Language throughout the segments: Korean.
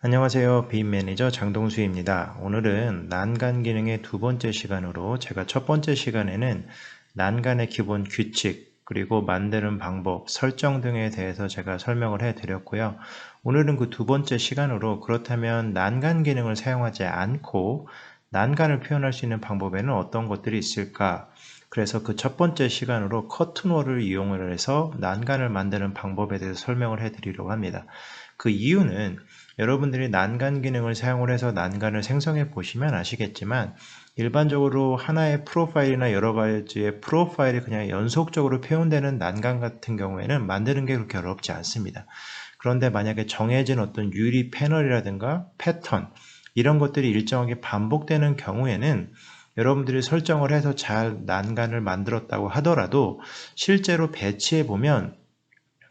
안녕하세요. 빔 매니저 장동수입니다. 오늘은 난간 기능의 두 번째 시간으로 제가 첫 번째 시간에는 난간의 기본 규칙, 그리고 만드는 방법, 설정 등에 대해서 제가 설명을 해드렸고요. 오늘은 그 두 번째 시간으로 그렇다면 난간 기능을 사용하지 않고 난간을 표현할 수 있는 방법에는 어떤 것들이 있을까? 그래서 그 첫 번째 시간으로 커튼홀을 이용을 해서 난간을 만드는 방법에 대해서 설명을 해드리려고 합니다. 그 이유는 여러분들이 난간 기능을 사용을 해서 난간을 생성해 보시면 아시겠지만 일반적으로 하나의 프로파일이나 여러 가지의 프로파일이 그냥 연속적으로 표현되는 난간 같은 경우에는 만드는 게 그렇게 어렵지 않습니다. 그런데 만약에 정해진 어떤 유리 패널이라든가 패턴 이런 것들이 일정하게 반복되는 경우에는 여러분들이 설정을 해서 잘 난간을 만들었다고 하더라도 실제로 배치해 보면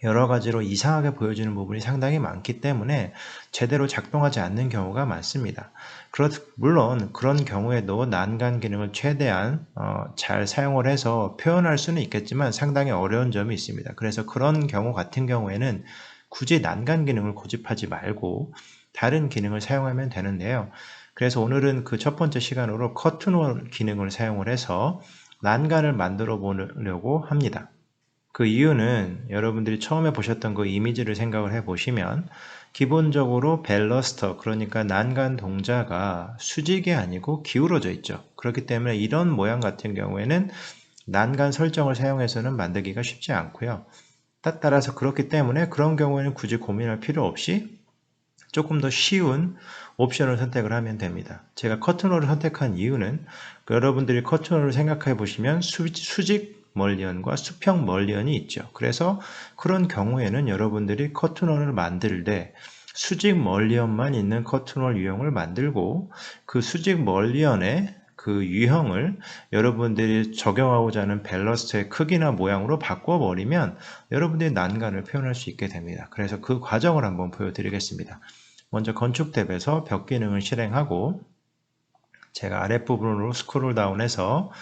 여러 가지로 이상하게 보여지는 부분이 상당히 많기 때문에 제대로 작동하지 않는 경우가 많습니다. 물론 그런 경우에도 난간 기능을 최대한 잘 사용을 해서 표현할 수는 있겠지만 상당히 어려운 점이 있습니다. 그래서 그런 경우 같은 경우에는 굳이 난간 기능을 고집하지 말고 다른 기능을 사용하면 되는데요. 그래서 오늘은 그 첫 번째 시간으로 커튼홀 기능을 사용을 해서 난간을 만들어 보려고 합니다. 그 이유는 여러분들이 처음에 보셨던 그 이미지를 생각을 해 보시면 기본적으로 벨러스터, 그러니까 난간 동자가 수직이 아니고 기울어져 있죠. 그렇기 때문에 이런 모양 같은 경우에는 난간 설정을 사용해서는 만들기가 쉽지 않고요. 따라서 그렇기 때문에 그런 경우에는 굳이 고민할 필요 없이 조금 더 쉬운 옵션을 선택을 하면 됩니다. 제가 커튼홀을 선택한 이유는 여러분들이 커튼홀을 생각해 보시면 수직 멀리언과 수평 멀리언이 있죠. 그래서 그런 경우에는 여러분들이 커튼홀을 만들 때 수직 멀리언만 있는 커튼홀 유형을 만들고 그 수직 멀리언의 그 유형을 여러분들이 적용하고자 하는 밸러스트의 크기나 모양으로 바꿔버리면 여러분들이 난간을 표현할 수 있게 됩니다. 그래서 그 과정을 한번 보여드리겠습니다. 먼저 건축 탭에서 벽 기능을 실행하고 제가 아랫부분으로 스크롤 다운해서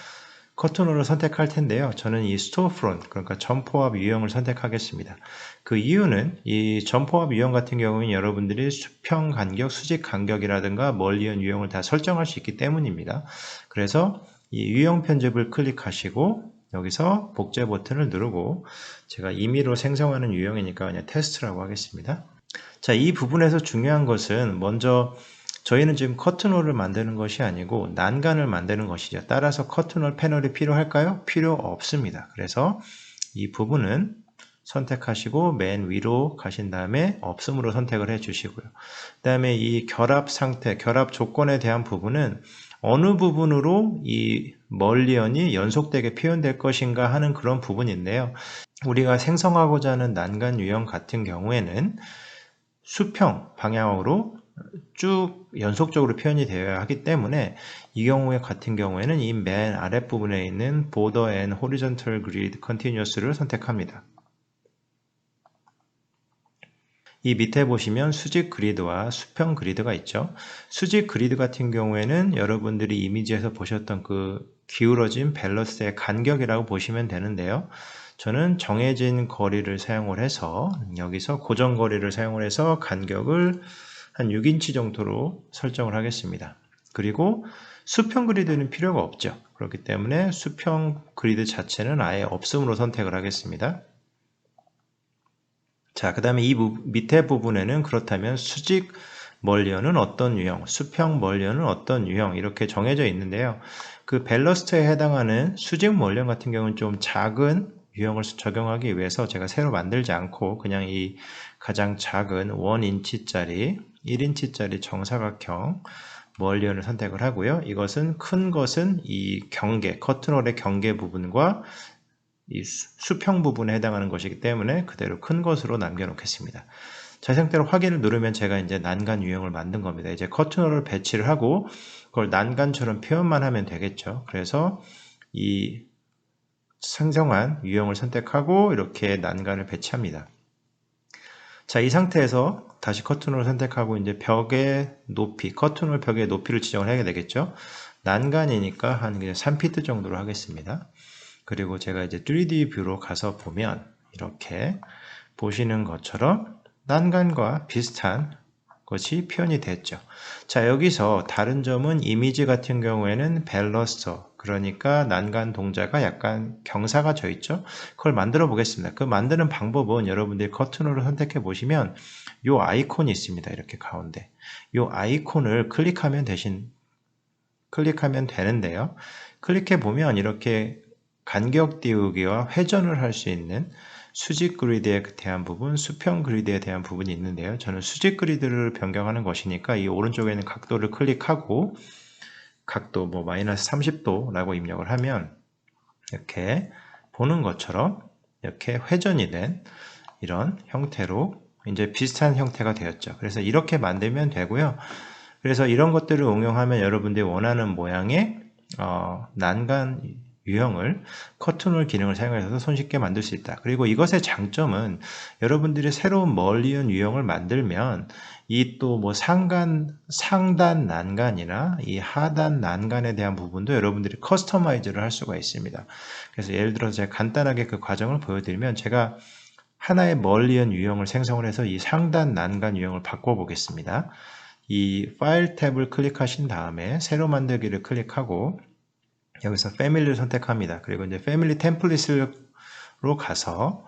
커튼홀을 선택할 텐데요. 저는 이 스토어프론트, 그러니까 점포압 유형을 선택하겠습니다. 그 이유는 이 점포압 유형 같은 경우는 여러분들이 수평 간격, 수직 간격이라든가 멀리언 유형을 다 설정할 수 있기 때문입니다. 그래서 이 유형 편집을 클릭하시고 여기서 복제 버튼을 누르고 제가 임의로 생성하는 유형이니까 그냥 테스트라고 하겠습니다. 자, 이 부분에서 중요한 것은 먼저 저희는 지금 커튼홀을 만드는 것이 아니고 난간을 만드는 것이죠. 따라서 커튼홀 패널이 필요할까요? 필요 없습니다. 그래서 이 부분은 선택하시고 맨 위로 가신 다음에 없음으로 선택을 해 주시고요. 그 다음에 이 결합 상태, 결합 조건에 대한 부분은 어느 부분으로 이 멀리언이 연속되게 표현될 것인가 하는 그런 부분인데요. 우리가 생성하고자 하는 난간 유형 같은 경우에는 수평 방향으로 쭉 연속적으로 표현이 되어야 하기 때문에 이 경우에 같은 경우에는 이 맨 아랫부분에 있는 Border and Horizontal Grid Continuous를 선택합니다. 이 밑에 보시면 수직 그리드와 수평 그리드가 있죠. 수직 그리드 같은 경우에는 여러분들이 이미지에서 보셨던 그 기울어진 밸런스의 간격이라고 보시면 되는데요. 저는 정해진 거리를 사용을 해서 여기서 고정 거리를 사용을 해서 간격을 한 6인치 정도로 설정을 하겠습니다. 그리고 수평 그리드는 필요가 없죠. 그렇기 때문에 수평 그리드 자체는 아예 없음으로 선택을 하겠습니다. 자, 그 다음에 이 밑에 부분에는 그렇다면 수직 멀리언은 어떤 유형, 수평 멀리언은 어떤 유형 이렇게 정해져 있는데요. 그 밸러스트에 해당하는 수직 멀리언 같은 경우는 좀 작은 유형을 적용하기 위해서 제가 새로 만들지 않고 그냥 이 가장 작은 1인치짜리 1인치짜리 정사각형 멀리언을 선택을 하고요. 이것은 큰 것은 이 경계, 커튼홀의 경계 부분과 이 수평 부분에 해당하는 것이기 때문에 그대로 큰 것으로 남겨놓겠습니다. 자, 이 상태로 확인을 누르면 제가 이제 난간 유형을 만든 겁니다. 이제 커튼홀을 배치를 하고 그걸 난간처럼 표현만 하면 되겠죠. 그래서 이 생성한 유형을 선택하고 이렇게 난간을 배치합니다. 자, 이 상태에서 다시 커튼홀을 선택하고 이제 벽의 높이, 커튼홀 벽의 높이를 지정을 해야 되겠죠. 난간이니까 한 3피트 정도로 하겠습니다. 그리고 제가 이제 3D 뷰로 가서 보면 이렇게 보시는 것처럼 난간과 비슷한 것이 표현이 됐죠. 자, 여기서 다른 점은 이미지 같은 경우에는 밸러스터, 그러니까 난간 동자가 약간 경사가 져 있죠. 그걸 만들어 보겠습니다. 그 만드는 방법은 여러분들이 커튼홀을 선택해 보시면 이 아이콘이 있습니다. 이렇게 가운데 이 아이콘을 클릭하면 되는데요. 클릭해 보면 이렇게 간격 띄우기와 회전을 할 수 있는 수직 그리드에 대한 부분, 수평 그리드에 대한 부분이 있는데요. 저는 수직 그리드를 변경하는 것이니까 이 오른쪽에 있는 각도를 클릭하고 각도 뭐 마이너스 30도라고 입력을 하면 이렇게 보는 것처럼 이렇게 회전이 된 이런 형태로 이제 비슷한 형태가 되었죠. 그래서 이렇게 만들면 되고요. 그래서 이런 것들을 응용하면 여러분들이 원하는 모양의 난간 유형을 커튼홀 기능을 사용해서 손쉽게 만들 수 있다. 그리고 이것의 장점은 여러분들이 새로운 멀리언 유형을 만들면 이 또 뭐 상단 난간이나 이 하단 난간에 대한 부분도 여러분들이 커스터마이즈를 할 수가 있습니다. 그래서 예를 들어서 제가 간단하게 그 과정을 보여드리면 제가 하나의 멀리언 유형을 생성을 해서 이 상단 난간 유형을 바꿔 보겠습니다. 이 파일 탭을 클릭하신 다음에 새로 만들기를 클릭하고 여기서 패밀리를 선택합니다. 그리고 이제 패밀리 템플릿으로 가서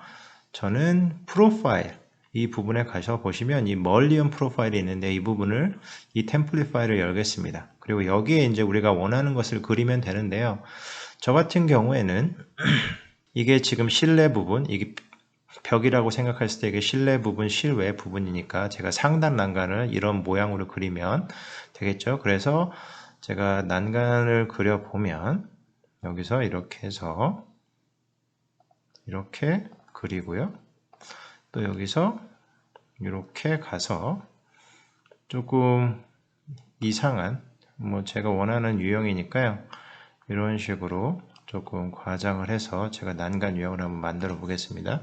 저는 프로파일 이 부분에 가서 보시면 이 멀리언 프로파일이 있는데 이 부분을 이 템플릿 파일을 열겠습니다. 그리고 여기에 이제 우리가 원하는 것을 그리면 되는데요. 저 같은 경우에는 이게 지금 실내 부분, 이게 벽이라고 생각했을 때 이게 실내 부분, 실외 부분이니까 제가 상단 난간을 이런 모양으로 그리면 되겠죠. 그래서 제가 난간을 그려보면 여기서 이렇게 해서 이렇게 그리고요. 또 여기서 이렇게 가서 조금 이상한 뭐 제가 원하는 유형이니까요. 이런 식으로 조금 과장을 해서 제가 난간 유형을 한번 만들어 보겠습니다.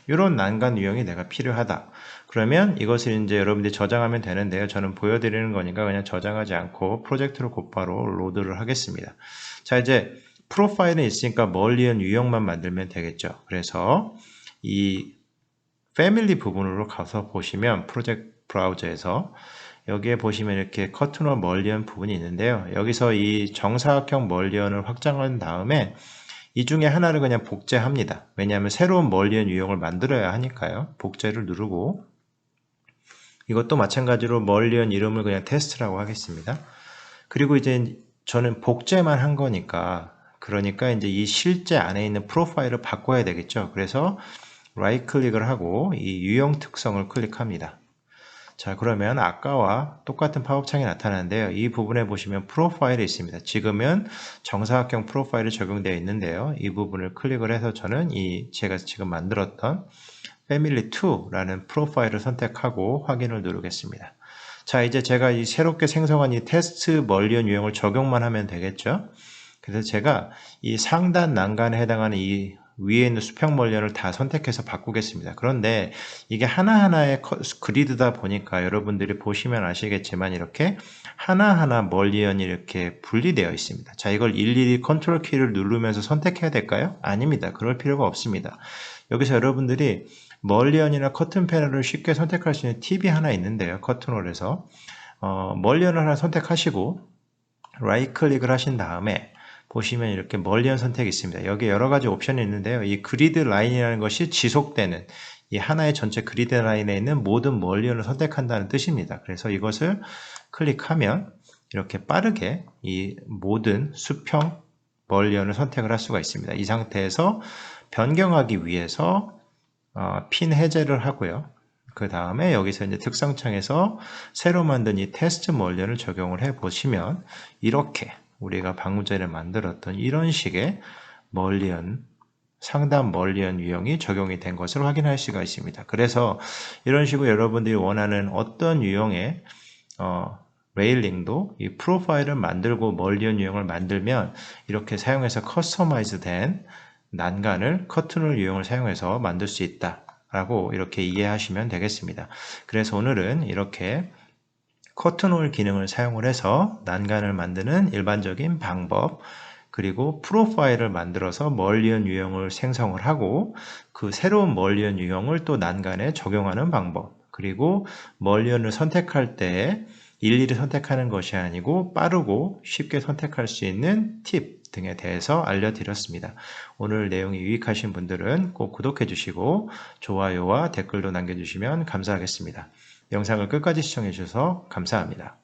이런 난간 유형이 내가 필요하다. 그러면 이것을 이제 여러분들이 저장하면 되는데요. 저는 보여드리는 거니까 그냥 저장하지 않고 프로젝트로 곧바로 로드를 하겠습니다. 자, 이제 프로파일은 있으니까 멀리언 유형만 만들면 되겠죠. 그래서 이 패밀리 부분으로 가서 보시면 프로젝트 브라우저에서 여기에 보시면 이렇게 커튼홀 멀리언 부분이 있는데요. 여기서 이 정사각형 멀리언을 확장한 다음에 이 중에 하나를 그냥 복제합니다. 왜냐하면 새로운 멀리언 유형을 만들어야 하니까요. 복제를 누르고 이것도 마찬가지로 멀리언 이름을 그냥 테스트라고 하겠습니다. 그리고 이제 저는 복제만 한 거니까 그러니까 이제 이 실제 안에 있는 프로파일을 바꿔야 되겠죠. 그래서 라이트 클릭을 하고 이 유형 특성을 클릭합니다. 자, 그러면 아까와 똑같은 팝업 창이 나타나는데요. 이 부분에 보시면 프로파일이 있습니다. 지금은 정사각형 프로파일이 적용되어 있는데요. 이 부분을 클릭을 해서 저는 제가 지금 만들었던 family2라는 프로파일을 선택하고 확인을 누르겠습니다. 자, 이제 제가 이 새롭게 생성한 이 테스트 멀리언 유형을 적용만 하면 되겠죠. 그래서 제가 이 상단 난간에 해당하는 이 위에 있는 수평 멀리언을 다 선택해서 바꾸겠습니다. 그런데 이게 하나하나의 그리드다 보니까 여러분들이 보시면 아시겠지만 이렇게 하나하나 멀리언이 이렇게 분리되어 있습니다. 자, 이걸 일일이 컨트롤 키를 누르면서 선택해야 될까요? 아닙니다. 그럴 필요가 없습니다. 여기서 여러분들이 멀리언이나 커튼 패널을 쉽게 선택할 수 있는 팁이 하나 있는데요. 커튼홀에서 멀리언을 하나 선택하시고 라이트 클릭을 하신 다음에 보시면 이렇게 멀리언 선택이 있습니다. 여기에 여러 가지 옵션이 있는데요. 이 그리드 라인이라는 것이 지속되는 이 하나의 전체 그리드 라인에 있는 모든 멀리언을 선택한다는 뜻입니다. 그래서 이것을 클릭하면 이렇게 빠르게 이 모든 수평 멀리언을 선택을 할 수가 있습니다. 이 상태에서 변경하기 위해서 핀 해제를 하고요. 그 다음에 여기서 이제 특성창에서 새로 만든 이 테스트 멀리언을 적용을 해 보시면 이렇게 우리가 방금 전에 만들었던 이런 식의 멀리언, 상단 멀리언 유형이 적용이 된 것을 확인할 수가 있습니다. 그래서 이런 식으로 여러분들이 원하는 어떤 유형의 레일링도 이 프로파일을 만들고 멀리언 유형을 만들면 이렇게 사용해서 커스터마이즈 된 난간을 커튼홀 유형을 사용해서 만들 수 있다 라고 이렇게 이해하시면 되겠습니다. 그래서 오늘은 이렇게 커튼홀 기능을 사용을 해서 난간을 만드는 일반적인 방법, 그리고 프로파일을 만들어서 멀리언 유형을 생성을 하고 그 새로운 멀리언 유형을 또 난간에 적용하는 방법, 그리고 멀리언을 선택할 때 일일이 선택하는 것이 아니고 빠르고 쉽게 선택할 수 있는 팁 등에 대해서 알려드렸습니다. 오늘 내용이 유익하신 분들은 꼭 구독해 주시고 좋아요와 댓글도 남겨주시면 감사하겠습니다. 영상을 끝까지 시청해 주셔서 감사합니다.